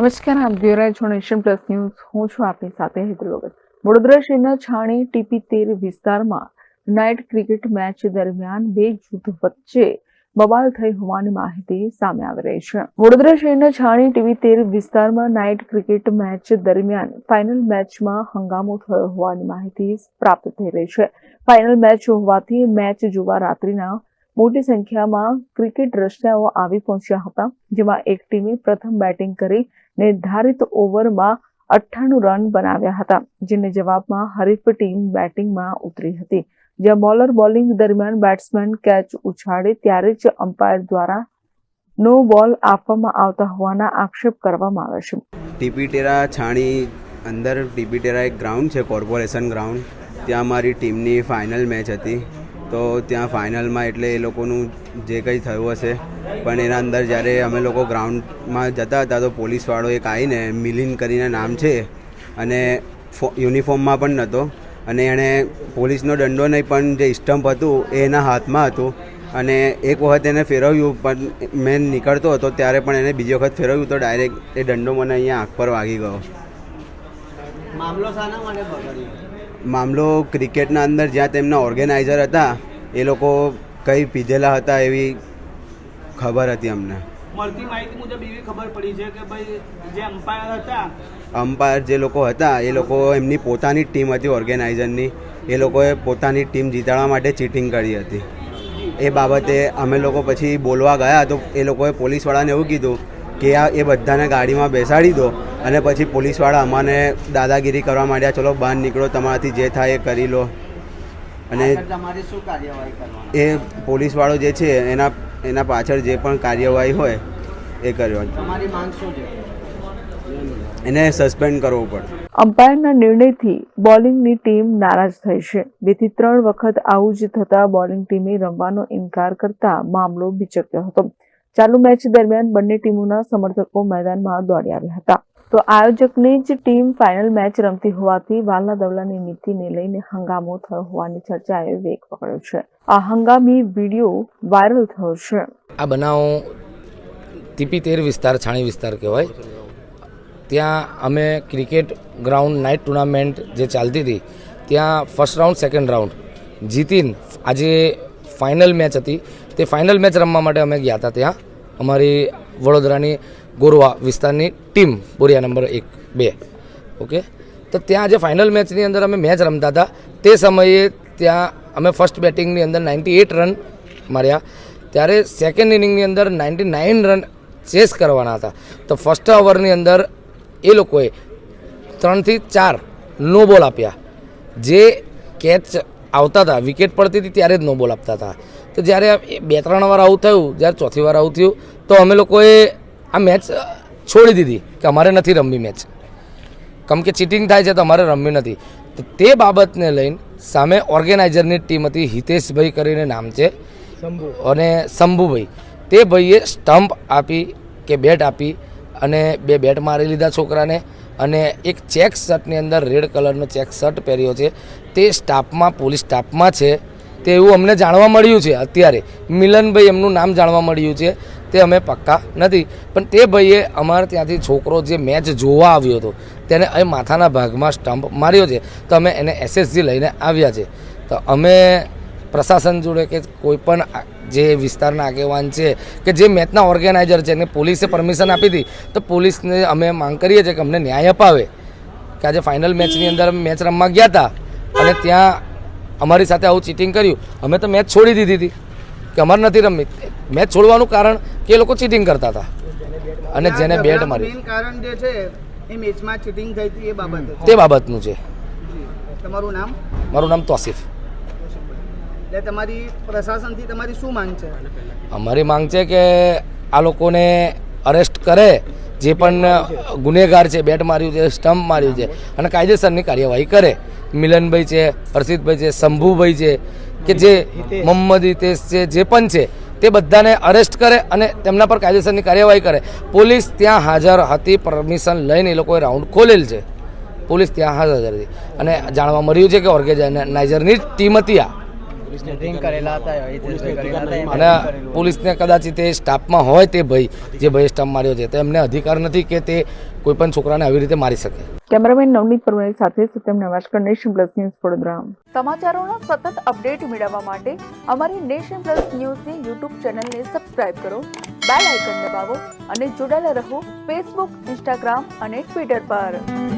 નમસ્કાર, આપ જોઈ રહ્યા છો નેશન પ્લસ ન્યૂઝ. હું છું આપની સાથે હેતલ. વડોદરા શહેરના છાણી TP13 વિસ્તારમાં નાઇટ ક્રિકેટ મેચ દરમિયાન બે જૂથ વચ્ચે બવાલ થઈ હોવાની માહિતી સામે આવી રહી છે. વડોદરા શહેરના છાણી TP13 વિસ્તારમાં નાઇટ ક્રિકેટ મેચ દરમિયાન ફાઇનલ મેચમાં હંગામો થયો હોવાની માહિતી પ્રાપ્ત થઈ રહી છે. ફાઇનલ મેચ હોવાથી મેચ જોવા રાત્રિના મોટી સંખ્યામાં ક્રિકેટ રસિયાઓ આવી પહોંચ્યા હતા, જેમાં એક ટીમે પ્રથમ બેટિંગ કરી નિર્ધારિત ઓવરમાં 98 રન બનાવ્યા હતા, જેને જવાબમાં હરીફ ટીમ બેટિંગમાં ઉતરી હતી. જ્યાં બોલર બોલિંગ દરમિયાન બેટ્સમેન કેચ ઉછાળે ત્યારે જ અમ્પાયર દ્વારા નો બોલ આપવામાં આવતા હોવાના આક્ષેપ કરવામાં આવે છે. TP13 છાણી અંદર TP13 એક ગ્રાઉન્ડ છે, કોર્પોરેશન ગ્રાઉન્ડ. ત્યાં મારી ટીમની ફાઇનલ મેચ હતી. તો ત્યાં ફાઇનલમાં એટલે એ લોકોનું જે કંઈ થયું હશે, પણ એના અંદર જ્યારે અમે લોકો ગ્રાઉન્ડમાં જતા હતા તો પોલીસવાળો એક આવીને મિલિન કરીને નામ છે અને યુનિફોર્મમાં પણ નહોતો, અને એણે પોલીસનો દંડો નહીં પણ જે સ્ટમ્પ હતું એ એના હાથમાં હતું, અને એક વખત એને ફેરવ્યું પણ મેં નીકળતો હતો ત્યારે પણ એને બીજી વખત ફેરવ્યું તો ડાયરેક્ટ એ દંડો મને અહીંયા આંખ પર વાગી ગયો. મામલો શાના માટે બગડ્યો? મામલો ક્રિકેટના અંદર જ્યાં તેમના ઓર્ગેનાઇઝર હતા એ લોકો કંઈ પીધેલા હતા એવી ખબર હતી અમને. મળતી માહિતી મુજબ એવી ખબર પડી છે કે ભાઈ જે અમ્પાયર હતા, અમ્પાયર જે લોકો હતા એ લોકો એમની પોતાની ટીમ હતી ઓર્ગેનાઇઝરની, એ લોકોએ પોતાની ટીમ જીતાડવા માટે ચીટિંગ કરી હતી. એ બાબતે અમે લોકો પછી બોલવા ગયા તો એ લોકોએ પોલીસવાળાને એવું કીધું કે એ બધાને ગાડીમાં બેસાડી દો, અને પછી પોલીસવાળા અમને દાદાગીરી કરવા માંડ્યા, ચલો બહાર નીકળો, તમારાથી જે થાય એ કરી લો. અને તમારી શું કાર્યવાહી કરવાની? એ પોલીસવાળો જે છે એના પાછળ જે પણ કાર્યવાહી હોય એ કર્યો. તમારી માંગ શું છે? એને સસ્પેન્ડ કરવો પડે. અમ્પાયરના નિર્ણયથી બોલિંગની ટીમ નારાજ થઈ છે. 2 થી 3 વખત આવું જ થતા બોલિંગ ટીમે રમવાનો ઇનકાર કરતા મામલો બિચક્યો હતો. ચાલુ મેચ દરમિયાન બંને ટીમોના સમર્થકો મેદાનમાં દોડી આવ્યા હતા. તો આયોજકની જ ટીમ ફાઇનલ મેચ રમતી હોવાથી વાલના દવલાની નીતિને લઈને હંગામો થયો હોવાની ચર્ચાએ વેગ પકડ્યો છે. આ હંગામી વિડીયો વાયરલ થયો છે. આ બનાવ TP13 વિસ્તાર, છાણી વિસ્તાર કહેવાય. ત્યાં અમે ક્રિકેટ ગ્રાઉન્ડ નાઇટ ટુર્નામેન્ટ જે ચાલતી હતી ત્યાં ફર્સ્ટ રાઉન્ડ, સેકન્ડ રાઉન્ડ જીતીને આજે ફાઇનલ મેચ હતી. તે ફાઇનલ મેચ રમવા માટે અમે ગયા હતા. ત્યાં અમારી વડોદરાની ગોરવા વિસ્તારની ટીમ, બોરિયા નંબર 1-2. ઓકે, તો ત્યાં આજે ફાઇનલ મેચની અંદર અમે મેચ રમતા હતા. તે સમયે ત્યાં અમે ફર્સ્ટ બેટિંગની અંદર 98 રન માર્યા. ત્યારે સેકન્ડ ઇનિંગની અંદર 99 રન ચેસ કરવાના હતા. તો ફર્સ્ટ ઓવરની અંદર એ લોકોએ 3 થી 4 નો બોલ આપ્યા. જે કેચ આવતા હતા, વિકેટ પડતી હતી ત્યારે જ નો બોલ આપતા હતા. તો જ્યારે 2-3 વાર આવું થયું, જ્યારે ચોથી વાર આવું થયું તો અમે લોકોએ આ મેચ છોડી દીધી કે અમારે નથી રમવી મેચ, કેમ કે ચીટિંગ થાય છે તો અમારે રમવી નથી. તો તે બાબતને લઈને સામે ઓર્ગેનાઇઝરની ટીમ હતી, હિતેશભાઈ કરીને નામ છે, અને શંભુભાઈ. તે ભાઈએ સ્ટમ્પ આપી કે બેટ આપી અને 2 બેટ મારી લીધા છોકરાને, અને એક ચેક શર્ટની અંદર રેડ કલરનો ચેક શર્ટ પહેર્યો છે. તે સ્ટાફમાં, પોલીસ સ્ટાફમાં છે તે એવું અમને જાણવા મળ્યું છે. અત્યારે મિલનભાઈ એમનું નામ જાણવા મળ્યું છે, તે અમે પક્કા નથી, પણ તે ભાઈએ અમારે ત્યાંથી છોકરો જે મેચ જોવા આવ્યો હતો તેને અહીં માથાના ભાગમાં સ્ટમ્પ માર્યો છે. તો અમે એને SSG લઈને આવ્યા છે. તો અમે પ્રશાસન જોડે કે કોઈ પણ જે વિસ્તારના આગેવાન છે કે જે મેચના ઓર્ગેનાઇઝર છે એને પોલીસે પરમિશન આપી હતી, તો પોલીસને અમે માંગ કરીએ છીએ કે અમને ન્યાય અપાવે. કે આજે ફાઇનલ મેચની અંદર અમે મેચ રમવા ગયા હતા અને ત્યાં અમારી સાથે આવું ચીટિંગ કર્યું. અમે તો મેચ છોડી દીધી હતી કે અમારે નથી રમવી. મેચ છોડવાનું કારણ કે એ લોકો ચીટિંગ કરતા હતા અને જેને બેટ મારી, મેઇન કારણ જે છે એ મેચમાં ચીટિંગ થઈ હતી એ બાબતે, તે બાબતનું છે. તમારું નામ? મારું નામ તોસીફ. એટલે તમારી પ્રશાસનથી તમારી શું માંગ છે? અમારી માંગ છે કે આ લોકોને અરેસ્ટ કરે, જે પણ ગુનેગાર છે, બેટ માર્યું છે, સ્ટમ્પ માર્યું છે, અને કાયદેસરની કાર્યવાહી કરે. મિલનભાઈ છે, હર્ષિતભાઈ છે, શંભુભાઈ છે, કે જે મોહમ્મદ હિતેશ છે, જે પણ છે તે બધાને અરેસ્ટ કરે અને તેમના પર કાયદેસરની કાર્યવાહી કરે. પોલીસ ત્યાં હાજર હતી, પરમિશન લઈને એ લોકોએ રાઉન્ડ ખોલેલ છે. પોલીસ ત્યાં હાજર હતી અને જાણવા મળ્યું છે કે ઓર્ગેનાઇઝરની ટીમ હતી આ ડ્રિંક કરેલા હતા અને પોલીસને કદાચ તે સ્ટાફમાં હોય તે ભાઈ જે ભાઈ સ્ટાફ માર્યો છે તો એમને અધિકાર નથી કે તે કોઈ પણ છોકરાને આવી રીતે મારી શકે. કેમેરામેન નવનીત પરમાર સાથે સત્યમ નવાશકર, નેશન પ્લસ ન્યૂઝ, વડોદરા. સમાચારોનો સતત અપડેટ મેળવવા માટે અમારી નેશન પ્લસ ન્યૂઝની યુટ્યુબ ચેનલને સબસ્ક્રાઇબ કરો, બેલ આઇકન દબાવો અને જોડાયેલા રહો ફેસબુક, ઇન્સ્ટાગ્રામ અને ટ્વિટર પર.